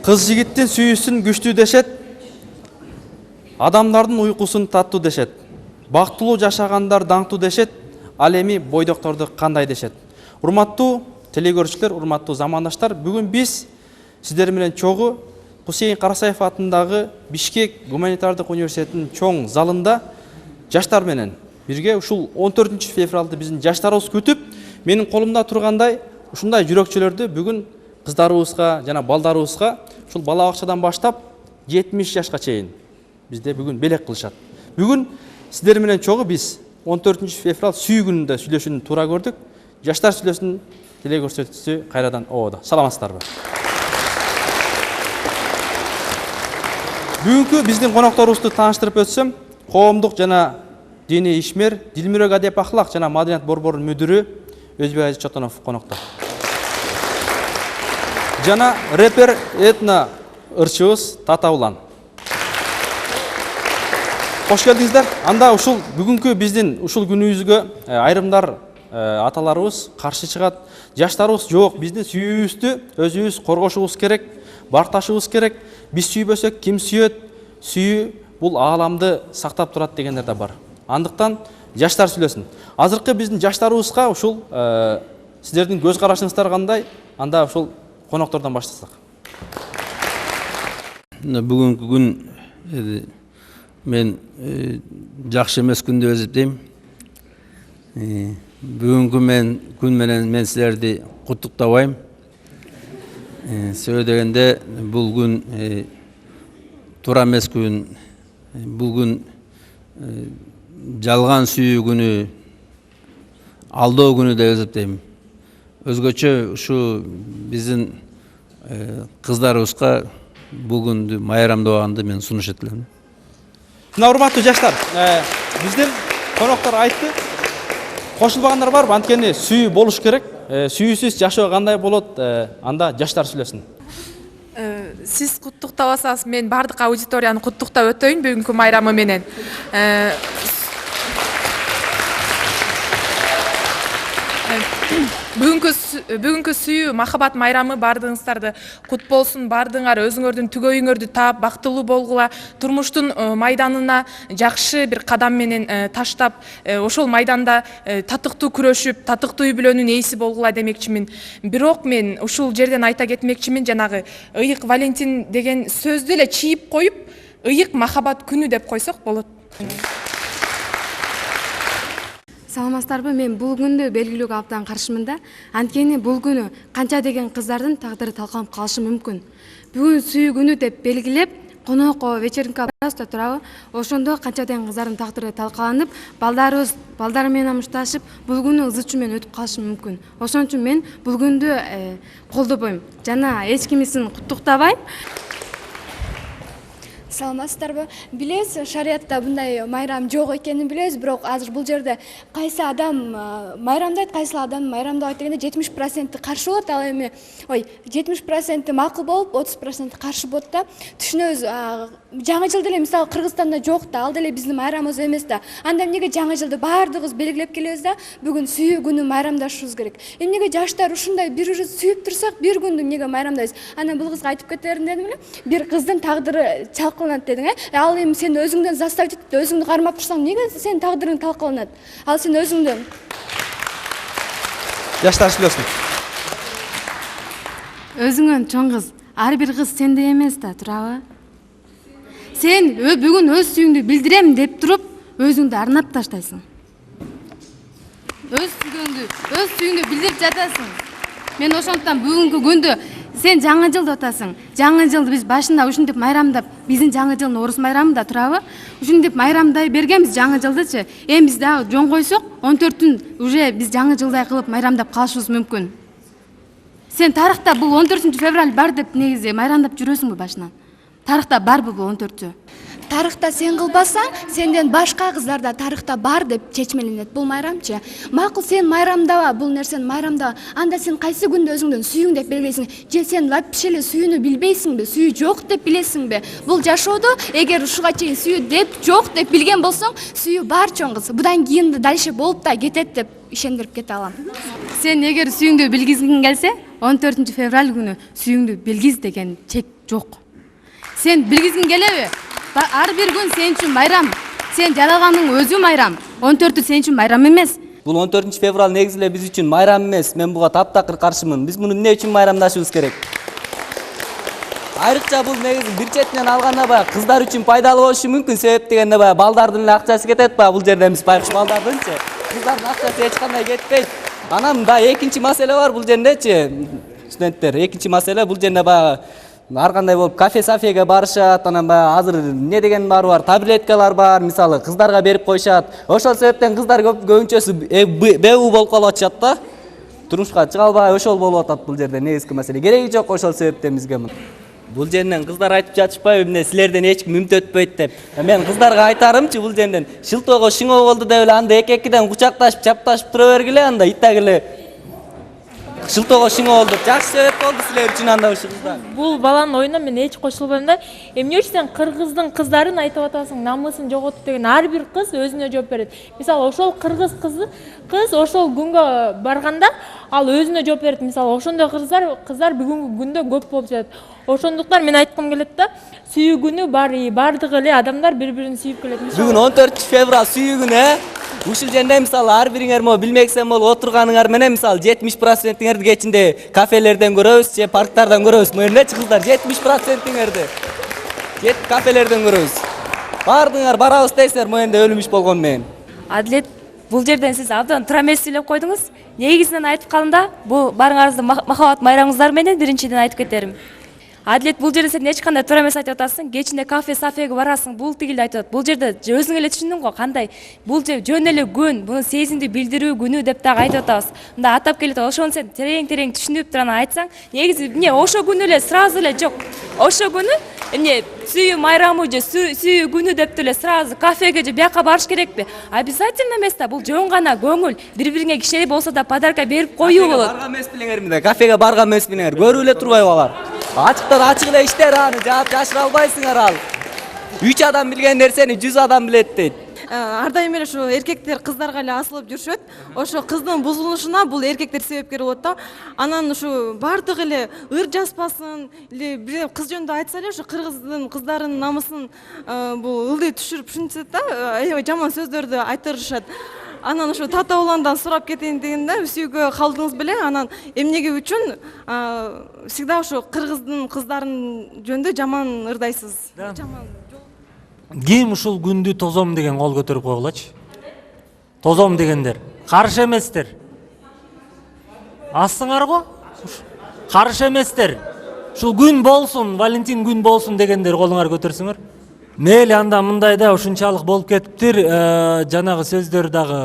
Kız жигиттин сүйүүсүн күчтүү дешет. Адамдардын уйкусун таттуу дешет. Бактылуу жашагандар даңктуу дешет. Ал эми бойдокторду кандай дешет. Урматтуу телекөрүүчүлөр, урматтуу замандаштар, бүгүн биз сиздер менен чогуу Хусейин Карасаев атындагы Бишкек гуманитардык университетинин чоң залында жаштар менен бирге ушул 14 февралды биздин жаштарыбыз күтүп, менин колумда тургандай ушундай жүрөкчөлөрдү бүгүн кыздарыбызга жана балдарыбызга ушул бала бакчадан баштап 70 жашка чейин бизде бүгүн белек кылышат. Бүгүн сиздер менен чогуу биз 14 феврал сүйүү күнүндө сүйлөшүүнү туура көрдүк. Жаштар сүйлөсүнүн телекөрсөтүүсү кайрадан ободо. Саламатсыздарбы? Бүгүнкү биздин конокторубузду тааныштырып өтсөм, коомдук жана диний ишмер, Дилмирек адеп ахлак жана маданият борборунун мүдүрү Өзбек Азиз Чотонов конокто. Жана рэпер этно ырчыбыз Тата Улан. Кош келдиңиздер. Анда ушул бүгүнкү биздин ушул күнүбүзгө айрымдар аталарыбыз каршы чыгат. Жаштарыбыз жок, биздин сүйүүбүздү өзүбүз коргошубуз керек, барташыбыз керек. Биз сүйбөсөк ким сүйөт? Сүйүү бул ааламды сактап турат дегендер да бар. Андыктан жаштар сүйлөсүн. Азыркы биздин жаштарыбызга ушул сиздердин көз карашыңыздар кандай? Анда ушул коноктордон баштасак. Бүгүнкү күн мен жакшы эмес күн деп эсептейм. Бүгүнкү күн менен мен силерди куттуктабайм. Себеби дегенде бул күн туура эмес күн. Бул күн жалган сүйүү күнү, алдоо күнү деп эсептейм. Өзгөчө ушу биздин кыздарыбызга бул күндү майрамдабаганды мен сунуш этелем. Урматтуу жаштар, биздин коноктор айтты. Кошулбагандар барбы? Анткени сүйүү болуш керек. Сүйүүсүз жашоо кандай болот? Анда жаштар сүйлөсүн. Сиз куттуктабасаңыз, мен бардык аудиторияны куттуктап өтөйүн бүгүнкү майрамы менен. Бүгүнкү сүйүү махабат майрамы бардыгыңыздарды кут болсун. Бардыңар өзүңөрдүн түгөйүңөрдү таап, бактылуу болгула, турмуштун майданына жакшы бир кадам менен таштап, ошол майданда татыктуу күрөшүп, татыктуу үй бүлөнүн ээси болгула демекчимин. Бирок мен ушул жерден айта кетмекчимин, жанагы ыйык Валентин деген сөздү эле чийип коюп, ыйык махабат күнү деп койсок болот. Саламатсыздарбы? Мен бул күндү белгилүүгө абдан каршымын да. Анткени бул күнү канча деген кыздардын тагдыры талкаланып калышы мүмкүн. Бүгүн сүйүү күнү деп белгилеп, конокко вечеринка барабыз турабы? Ошондо канча деген кыздардын тагдыры талкаланып, балдар менен амышташып, бул күнү ызы-чуу менен өтүп калышы мүмкүн. Ошон үчүн мен бул күндү колдобойм. Жана эч кимисин куттуктабайм. Саламатсыздарбы? Билесиз, шариятта мындай майрам жок экенин билебиз, бирок азыр бул жерде кайсы адам майрамдайт, кайсы адам майрамдабайт дегенде 70% каршы болот, ал эми 70% макул болуп, 30% каршы болот да. Түшүнөбүз, жаңы жыл деле мисалы Кыргызстанда жок да, ал деле биздин майрамыбыз эмес да. Анда эмнеге жаңы жылды баардыгыбыз белгилеп келебиз да? Бүгүн сүйүү күнү майрамдашыбыз керек. Эмнеге жаштар ушундай бири-бирибизди сүйүп турсак, бир күндү эмнеге майрамдайбыз? Анан бул кызга айтып кетерим дедим эле. Бир кыздын тагдыры талкаланат дедиң, ал эми сен өзүңдөн заставить этип, өзүңдү кармап турсаң, эмнеге сенин тагдырың талкаланат? Ал сен өзүңдөн. Жаштар сүйлөсүн. Өзүңөн чоң кыз, ар бир кыз сендей эмес да, турабы? Сен бүгүн өз сүйүүңдү билдирем деп туруп, өзүңдү арнап таштайсың. Өз сүйүүңдү билдирип жатасың. Мен ошондуктан бүгүнкү күндү сен жаңы жылды атасың. Жаңы жылды биз башында ушинтип майрамдап, биздин жаңы жылдын орус майрамы да турабы? Ушинтип майрамдай бергенбиз жаңы жылдычы. Эми биз да жон койсок, 14-түн уже биз жаңы жылдай кылып майрамдап калышыбыз мүмкүн. Сен тарыхта бул 14 февраль бар деп негизи майрамдап жүрөсүңбү башынан? Тарыхта барбы бул 14-чү? Тарыхта сен кылбасаң, сенден башка кыздар да тарыхта бар деп чечмеленет бул майрамчы. Макул сен майрамдаба, бул нерсени майрамдaba. Анда сен кайсы күндө өзүңдөн сүйүүң деп белгилейсиң? Же сен вообще эле сүйүүнү билбейсиңби? Сүйүү жок деп билесиңби? Бул жашоодо эгер ушуга чейин сүйүү деп жок деп билген болсоң, сүйүү бар чоң кыз. Будан кийин дальше болуп да кетет деп ишендирип кете алам. Сен эгер сүйүүңдү билгизгиң келсе, 14 февраль күнү сүйүүңдү билгиз деген чек жок. Сен билгизгиң келеби? Ар бир күн сен үчүн майрам. Сен жаралганың өзү майрам. 14-ü сен үчүн майрам эмес. Бул 14 февраль негизи эле биз үчүн майрам эмес. Мен буга таптакыр каршымын. Биз муну эмне үчүн майрамдашыбыз керек? Айрыкча бул негизи бир четинен алганда баягы кыздар үчүн пайдалуу болушу мүмкүн. Себеп дегенде баягы балдардын эле акчасы кетет баягы бул жерде эмес, байкуш балдардынчы. Кыздардын акчасы эч кандай кетпейт. Анан мындай экинчи маселе бар бул жердечи. Студенттер, экинчи маселе бул жерде баягы ар кандай болуп кафе-сафеге барышат, анан баягы азыр эмне деген бар, таблеткалар бар, мисалы кыздарга берип коюшат. Ошол себептен кыздар көбүнчөсү беу болуп калып атышат да. Турмушка чыга албай ошол болуп атат бул жерде негизги маселе. Кереги жок ошол себептен бизге мына. Бул жерден кыздар айтып жатышпайбы эмне силерден эч ким үмүт өтпөйт деп. Мен кыздарга айтарымчы бул жерден шылтоого шыңоо болду деп эле анда эки-экиден кучакташып, чапташып тура бергиле, анда итагиле шылтоого шыңоо болду. Жакшы себеп болду силер үчүн анда ушул кыздар. Бул баланын оюна мен эч кошулбайм да. Эмне үчүн сен кыргыздын кыздарын айтып атасың, намысын жоготуп деген ар бир кыз өзүнө жооп берет. Мисалы ошол кыргыз кыз ошол күнгө барганда ал өзүнө жооп берет. Мисалы ошондой кыздар бүгүнкү күндө көп болуп жатат. Ошондуктан мен айткым келет да, сүйүү күнү бардыгы эле адамдар бири-бирин сүйүп келет. Бүгүн 14 февраль сүйүү күнү, ушул жерде мисалы ар бириңер билмексен болуп отурганыңар менен мисалы 70%-иңерди кечинде кафелерден көрөбүз, же парктардан көрөбүз. Мынечи кыздар 70%-иңерди кафелерден көрөбүз. Бардыңар барабыз дейсиңер, моенде өлүмүш болгон менен. Адилет, бул жерден сиз абдан туура эмес сүйлөп койдуңуз. Негизинен айтып калганда, бул барыңарыңызды махабат майрамыңыздар менен биринчиден айтып кетерим. Адилет, бул жерде сен эч кандай туура эмес айтып атасың. Кечинде кафе-сафеге барасың, бул тигилди айтып атат. Бул жерде өзүң эле түшүндүң го, кандай. Бул жер жөн эле күн, буну сезимди билдирүү күнү деп дагы айтып атабыз. Мында атап келет, ошону сен терең түшүнүп туруп айтсаң, негизи эмне ошо күнү эле сразу эле жок. Ошо күнү эмне сүйүү майрамы же сүйүү күнү деп эле сразу кафеге же бияка барыш керекпи? Обязательно эмес да, бул жөн гана көңүл, бири-бириңе кичине болсо да подарка берип коюу болот. Барган эмес билеңерми? Кафеге барган эмес билеңер. Көрүп эле турбайбы алар? Ачыктан ачык эле иштер, аны жаап жашыра албайсыңар ал. 3 адам билген нерсени 100 адам билет дейт. Ар дайым эле ушу эркектер кыздарга эле асылып жүрүшөт. Ошо кыздын бузулушуна бул эркектер себепкер болот да. Анан ушу бардыгы эле ыр жазбасын, эле бир кыз жөнүндө айтса эле ушу кыргыздын кыздарынын намысын бул ылдый түшүрүп ушинтет да, аябай жаман сөздөрдү айтырышат. Анан ушу тата уландан сурап кетейин дегенде сүйүүгө калдыңыз беле, анан эмнеге үчүн всегда ушу кыргыздын кыздарынын жөнүндө жаман ырдайсыз. Ким ушул күндү тозом деген кол көтөрүп койгулачы. Тозом дегендер каршы эместер. Астыңар го? Каршы эместер. Ушул күн болсун, Валентин күн болсун дегендер колуңар көтөрсүңөр. Мейли анда мындай да ушунчалык болуп кетиптир. Жанагы сөздөр дагы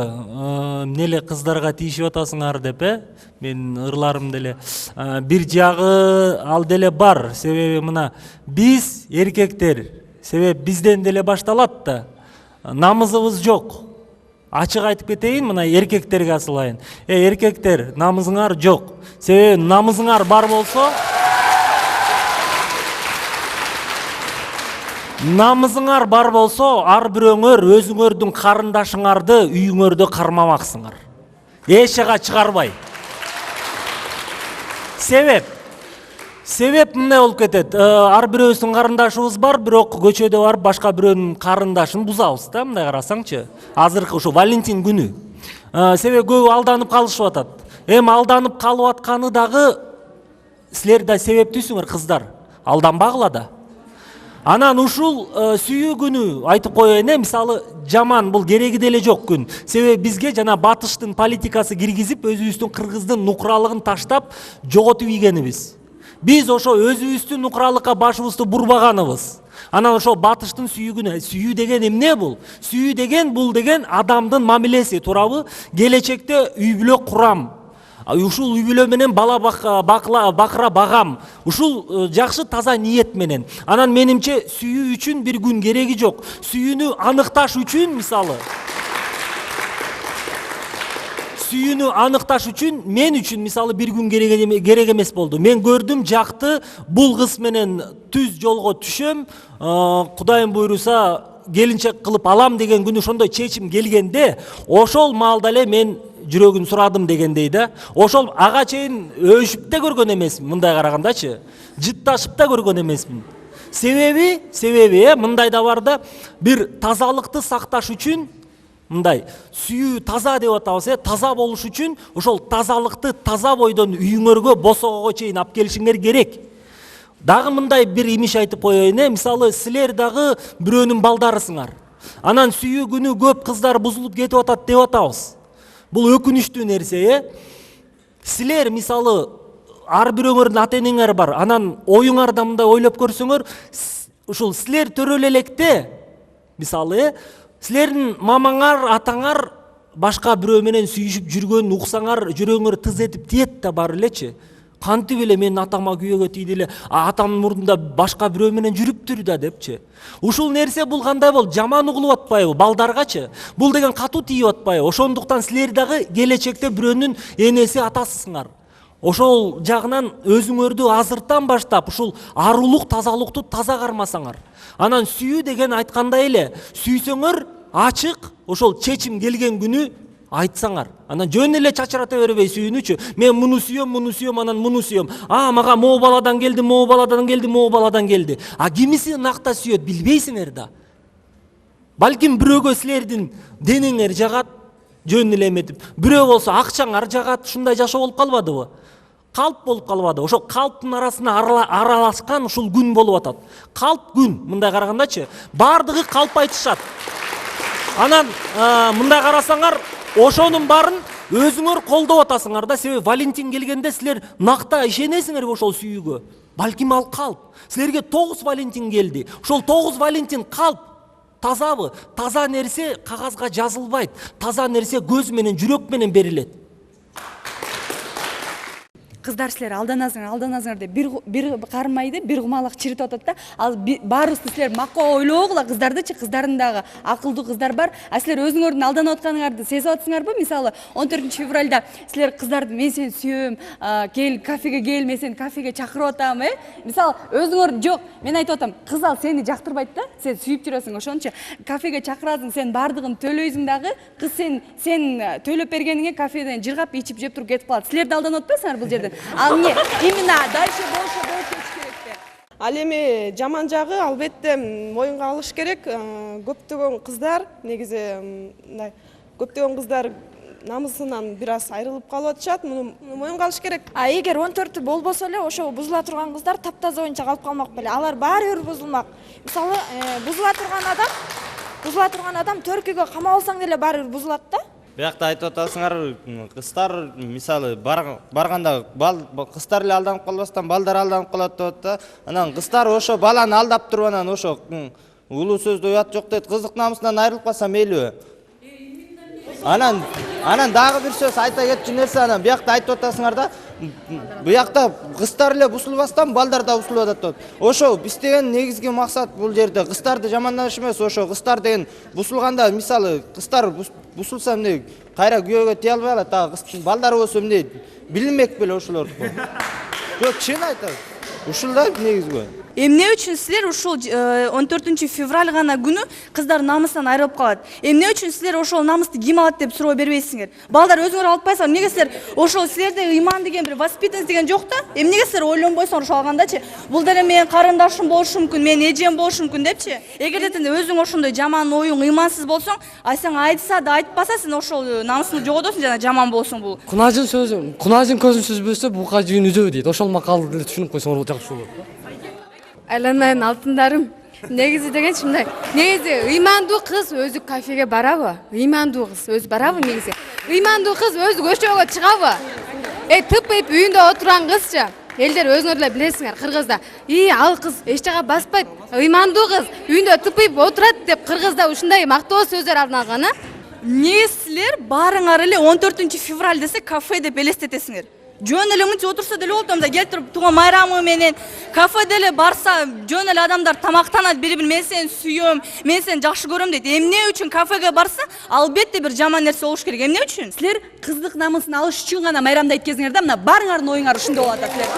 эмнеле кыздарга тийишип атасыңар деп, мен ырларым деле бир жагы ал деле бар. Себеби мына биз эркектер, себеп бизден деле башталат да. Намызыбыз жок. Ачык айтып кетейин, мына эркектерге асылайын. Эркектер, намызыңар жок. Себеби намызыңар бар болсо, ар бирөөңөр өзүңөрдүн карындашыңарды үйүңөрдө кармамаксыңар. Эшега чыгарбай. Себеп мындай болуп кетет. Ар бирөөбүздүн карындашыбыз бар, бирок көчөдө барып башка бирөөнүн карындашын бузабыз да, мындай карасаңчы. Азыркы ушу Валентин күнү. Себеби көбү алданып калышып атат. Алданып калып атканы дагы силер да себептүүсүңөр кыздар. Алданбагыла да. Анан ушул сүйүү күнү айтып коеюн, мисалы жаман, бул кереги деле жок күн. Себеби бизге жана батыштын политикасы киргизип, өзүбүздүн кыргыздын нукралыгын таштап, жоготуп ийгенибиз. Биз ошо өзүбүздүн нукралыкка башыбызды бурбаганыбыз. Анан ошо батыштын сүйүү күнү. Сүйүү деген эмне бул? Сүйүү деген бул деген адамдын мамилеси, туурабы? Келечекте үй бүлө курам. Ушул үй бүлө менен бала бакыра багам. Ушул жакшы таза ниет менен. Анан менимче сүйүү үчүн бир күн кереги жок. Сүйүүнү аныкташ үчүн, мисалы, мен үчүн мисалы бир күн керек эмес болду. Мен көрдүм, жакты, бул кыз менен түз жолго түшөм, Кудайым буйруса келинчек кылып алам деген күнү ошондой чечим келгенде, ошол маалда эле мен жүрөгүн сурадым дегендей да. Ошол ага чейин өшүп да көргөн эмесмин, мындай карагандачы. Жытташып да көргөн эмесмин. Себеби мындай да бар да, бир тазалыкты сакташ үчүн мындай сүйүү таза деп атабыз, таза болуш үчүн ошол тазалыкты таза бойдон үйүңөргө босоого чейин алып келишиңер керек. Дагы мындай бир имиш айтып коеюн, мисалы силер дагы бирөөнүн балдарысыңар. Анан сүйүү күнү көп кыздар бузулуп кетип атат деп атабыз. Бул өкүнүчтүү нерсе, Силер мисалы ар бирөөңөрдүн ата энеңер бар. Анан оюңарда мындай ойлоп көрсөңөр, ушул силер төрөлө электе, мисалы, силердин мамаңар, атаңар башка бирөө менен сүйүшүп жүргөнүн уксаңар, жүрөгүңөр тыз этип тиет да бар элечи. Кантип эле менин атама күйөөгө тийди эле, атамдын мурдунда башка бирөө менен жүрүптүр да депчи. Ушул нерсе бул кандай болуп, жаман угулуп атпайбы балдаргачы? Бул деген катуу тийип атпайбы? Ошондуктан силер дагы келечекте бирөөнүн энеси, атасысыңар. Ошол жагынан өзүңөрдү азыртан баштап ушул арулук, тазалыкту таза кармасаңар. Анан сүйүү деген айткандай эле, сүйсөңөр ачык, ошол чечим келген күнү айтсаңар. Анан жөн эле чачырата бербей сүйүүнүчү. Мен муну сүйөм, анан муну сүйөм. Мага могу баладан келди, могу баладан келди, могу баладан келди. Кимиси накта сүйөт билбейсиңер да. Балким бирөөгө силердин денеңер жагат, жөн эле эметип. Бирөө болсо акчаңар жагат, ушундай жашоо болуп калбадыбы? Калп болуп калбады. Ошол калптын арасына аралашкан ушул күн болуп атат. Калп күн, мындай карагандачы, бардыгы калп айтышат. Анан мындай карасаңар, ошонун барын өзүңөр колдоп атасыңар да. Себеби Валентин келгенде силер накта ишенесиңерби ошол сүйүүгө? Балким ал калп. Силерге 9 Валентин келди. Ошол 9 Валентин калп. Тазабы? Таза нерсе кагазга жазылбайт. Таза нерсе көз менен, жүрөк менен берилет. Кыздар силер алданасыңар деп бир кармайды, бир кумалак чиритип атат да. Ал баарыбызды силер макка ойлогула кыздардычы, кыздардын дагы акылдуу кыздар бар. Силер өзүңөрдүн алданып атканыңарды сезип атсыңарбы? Мисалы 14 февралда силер кыздарды мен сени сүйөм, кел кафеге кел, мен сени кафеге чакырып атам, Мисалы өзүңөр жок, мен айтып атам, кыз ал сени жактырбайт да, сен сүйүп жүрөсүң, ошончо кафеге чакырасың, сен бардыгын төлөйсүң дагы, кыз сен төлөп бергениңе кафеден жыргап ичип жеп туруп кетип калат. Силер да алданып атпайсыңар бул жерде? Ал эмне? Именно дальше болуш керек. Ал эми жаман жагы албетте моюнга алыш керек. Көптөгөн кыздар негизи мындай көптөгөн кыздар намысынан бир аз айрылып калып атышат. Муну моюнга алыш керек. Эгер 14 болбосо эле ошо бузула турган кыздар таптаза боюнча калып калмак беле. Алар баары бир бузулмак. Мисалы, бузула турган адам төркүгө камалсаң деле баары бир бузулат да. Биякта айтып атасыңар, кыздар мисалы барганда кыздар эле алданып калбастан балдар алданып калат деп атат. Анан кыздар ошо баланы алдап туруп анан ошо улуу сөздө уят жок дейт. Кыздык намысынан айрылып калса мейлиби? Анан дагы бир сөз айта кетчү нерсе, анан биякта айтып атасыңар да, биякта кыздар эле бусулбастан балдар да бусулуп атат деп. Ошо биз деген негизги максат бул жерде кыздарды жамандаш эмес, ошо кыздар деген бусулганда мисалы кыздар бусулса эмне кайра күйөөгө тие албай калат, дагы балдар болсо эмне билинбек беле ошолорду. Жок, чын айтам. Ушул да негизги. Эмне үчүн силер ушул 14 февраль гана күнү кыздар намысынан айрылып калат? Эмне үчүн силер ошол намысты ким алат деп суроо бербейсиңер? Балдар өзүңөр алып атпайсыңар, эмнеге силер ошол силерде ыйман деген бир воспитанность деген жок да? Эмнеге силер ойлонбойсуңар ошол алгандачы? Бул деле менин карындашым болушу мүмкүн, менин эжем болушу мүмкүн депчи? Эгерде өзүң ошондой жаман оюң, ыймансыз болсоң, сен айтса да айтпаса сен ошол намысыңды жоготосуң жана жаман болсуң бул. Кунажын көзүн сүзбөсө бука жүйүн үзөбү дейт. Ошол макалды деле түшүнүп койсоңор жакшы болот. Айланайын алтындарым. Негизи деген ушундай. Негизи ыймандуу кыз өзү кафеге барабы? Ыймандуу кыз өзү барабы негизи? Ыймандуу кыз өзү көчөгө чыгабы? Тып-тып үйүндө отурган кызчы. Элдер өзүңөр эле билесиңер, кыргызда. Ал кыз эч жака баспайт. Ыймандуу кыз үйүндө тып-тып отурат деп кыргызда ушундай мактоо сөздөр арналган, Эмне силер баарыңар эле 14 февраль десе кафе деп элестетесиңер? Жөн эле мынча отурса деле болот, келип туруп туган майрамы менен кафе деле барса жөн эле адамдар тамактанат, бири-бири мен сени сүйөм, мен сени жакшы көрөм дейт. Эмне үчүн кафеге барса, албетте бир жаман нерсе болуш керек. Эмне үчүн? Силер кыздык намысын алыш үчүн гана майрамды айткезиңер да, мына баарыңардын оюңар ушундай болуп атат силер.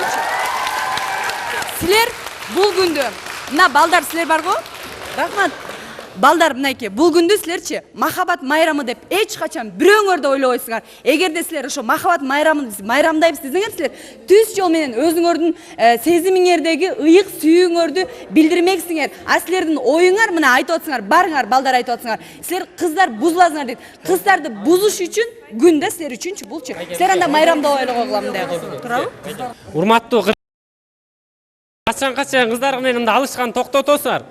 Силер бул күндө, мына балдар силер барго? Рахмат. балдар мынайке, бул күндү силерчи махабат майрамы деп эч качан бирөөңөр да ойлобойсуңар. Эгерде силер ошо махабат майрамын майрамдайбыз десеңер, силер түз жол менен өзүңөрдүн сезимиңердеги ыйык сүйүүңөрдү билдирмексиңер. А силердин оюңар мына айтып атсыңар, барыңар балдар айтып атсыңар. Силер кыздар бузуласыңар дейт. Кыздарды бузуш үчүн күн да силер үчүнчү булчу. Силер анда майрамда ойлого кылам деп. Туурабы? Урматтуу качан кыздар менен мында алышкан токтотосуңар.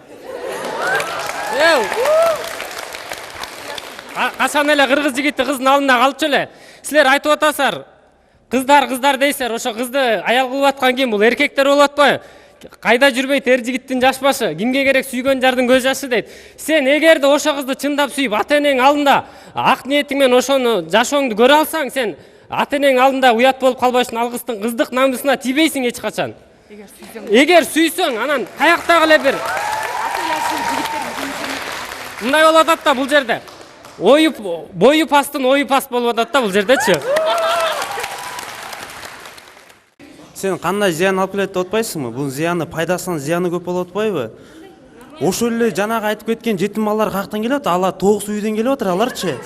Качан эле кыргыз жигити кыздын алдында калчу эле. Силер айтып атасызар. Кыздар дейсиздер. Ошо кызды аял кылып аткан ким? Бул эркектер болуп атпайбы? Кайда жүрбөйт эр жигиттин жаш башы, кимге керек сүйгөн жардын көз жашы дейт. Сен эгерде ошо кызды чындап сүйүп, ата-энең алдында ак ниетиң менен ошону жашооңду көрө алсаң, сен ата-энең алдында уят болуп калбаш үчүн ал кыздын кыздык намысына тийбейсиң эч качан. Эгер сүйсөң, анан каяктагы эле бир мындай болуп атат да бул жерде. Бою пастын ою паст болуп атат да бул жердечи. Сен кандай зыян алып келет деп атпайсыңбы? Бул зыяны пайдасынан зыяны көп болуп атпайбы? Ошол эле жанагы айтып кеткен жетим балдар каяктан келет? Алар тоок сүйүүдөн келип атыр аларчы.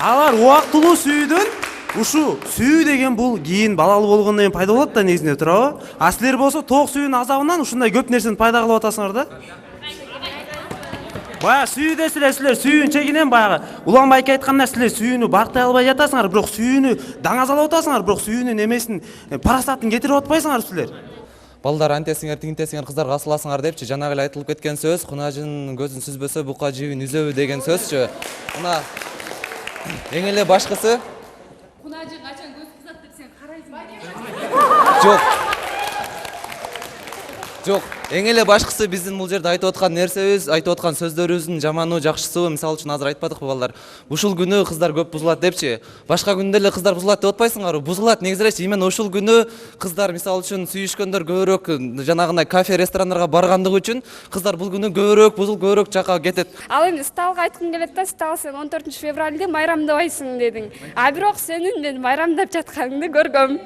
Алар убактылуу сүйүүдөн, ушу сүйүү деген бул кийин балалуу болгондон кийин пайда болот да негизинде, туурабы? А силер болсо тоок сүйүүнүн азабынан ушундай көп нерсени пайда кылып атасыңар да. Баягы сүйүү десилер, силер сүйүүнүн чегинен баягы Улан Байке айткандай силер сүйүүнү барктай албай жатасыңар, бирок сүйүүнү даңазалап атасыңар, бирок сүйүүнүн эмесин парасатын кетирип атпайсыңар силер. Балдар антесиңер, тигинтесиңер, кыздарга асыласыңар депчи, жанагы эле айтылып кеткен сөз, кунажын көзүн сүзбөсө бука жибин үзөбү деген сөзчү. Мына эң эле башкысы Кунажы качан көз кызат деп сен карайсың. Жок, эң эле башкысы биздин бул жерде айтып аткан нерсебиз, айтып аткан сөздөрүбүздүн жаманы, жакшысыбы, мисалы үчүн азыр айтпадыкпы балдар. Ушул күнү кыздар көп бузулат депчи. Башка күндө эле кыздар бузулат деп атпайсыңарбы? Бузулат негизи элечи именно ушул күнү кыздар мисалы үчүн сүйүшкөндөр көбүрөөк жанагындай кафе, ресторандарга баргандыгы үчүн кыздар бул күнү көбүрөөк бузулуп, көбүрөөк жака кетет. Ал эми Сталга айткым келет да, Стал сен 14 февралды майрамдабайсың дедиң. А бирок сенин мен майрамдап жатканыңды көргөм.